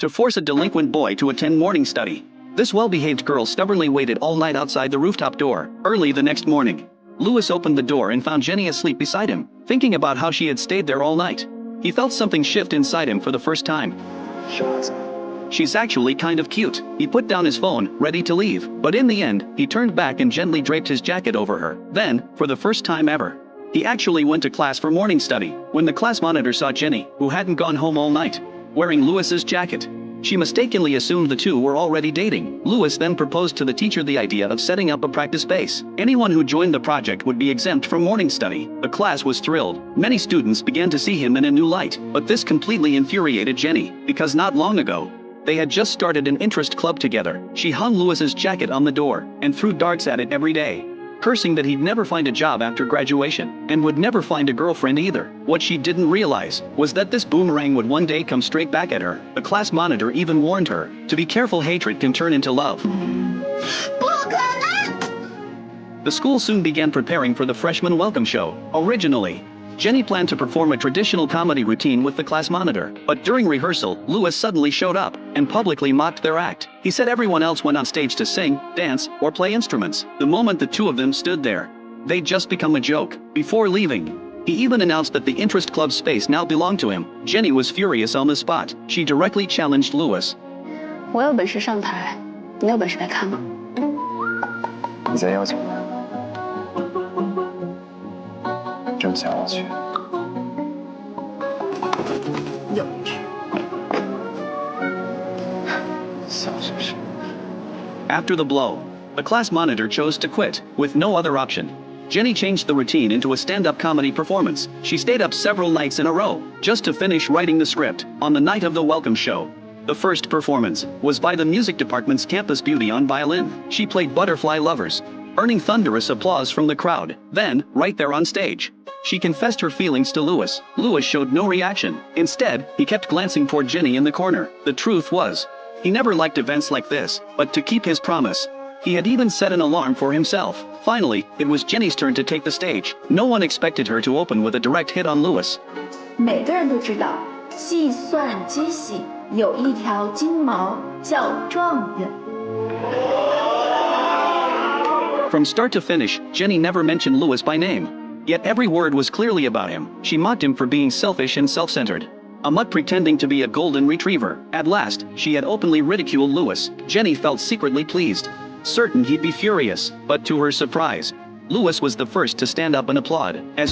to force a delinquent boy to attend morning study. This well-behaved girl stubbornly waited all night outside the rooftop door. Early the next morning, Louis opened the door and found Jenny asleep beside him, thinking about how she had stayed there all night. He felt something shift inside him for the first time. She's actually kind of cute. He put down his phone, ready to leave, but in the end, he turned back and gently draped his jacket over her. Then, for the first time ever, he actually went to class for morning study. When the class monitor saw Jenny, who hadn't gone home all night, wearing Louis's jacket, she mistakenly assumed the two were already dating. Louis then proposed to the teacher the idea of setting up a practice space. Anyone who joined the project would be exempt from morning study. The class was thrilled. Many students began to see him in a new light, but this completely infuriated Jenny, because not long ago, they had just started an interest club together. She hung Louis's jacket on the door and threw darts at it every day, cursing that he'd never find a job after graduation and would never find a girlfriend either. What she didn't realize was that this boomerang would one day come straight back at her. The class monitor even warned her to be careful, hatred can turn into love. The school soon began preparing for the freshman welcome show. Originally, Jenny planned to perform a traditional comedy routine with the class monitor, but during rehearsal, Louis suddenly showed up and publicly mocked their act. He said everyone else went on stage to sing, dance, or play instruments. The moment the two of them stood there, they'd just become a joke. Before leaving, he even announced that the interest club space now belonged to him. Jenny was furious on the spot. She directly challenged Louis. 我有本事上台，你有本事来看吗？你再邀请我，这么想我去。有趣。小是不是？ After the blow, the class monitor chose to quit. With no other option, Jenny changed the routine into a stand-up comedy performance. She stayed up several nights in a row, just to finish writing the script. On the night of the welcome show, the first performance was by the music department's campus beauty on violin. She played Butterfly Lovers, earning thunderous applause from the crowd. Then, right there on stage, she confessed her feelings to Louis. Louis showed no reaction. Instead, he kept glancing toward Jenny in the corner. The truth was, he never liked events like this, but to keep his promise, he had even set an alarm for himself. Finally, it was Jenny's turn to take the stage. No one expected her to open with a direct hit on Louis. 每个人都知道，细算机细，有一条金毛叫状元。 From start to finish, Jenny never mentioned Louis by name. Yet every word was clearly about him. She mocked him for being selfish and self-centered, a mutt pretending to be a golden retriever. At last, she had openly ridiculed Louis. Jenny felt secretly pleased, certain he'd be furious, but to her surprise, Louis was the first to stand up and applaud. As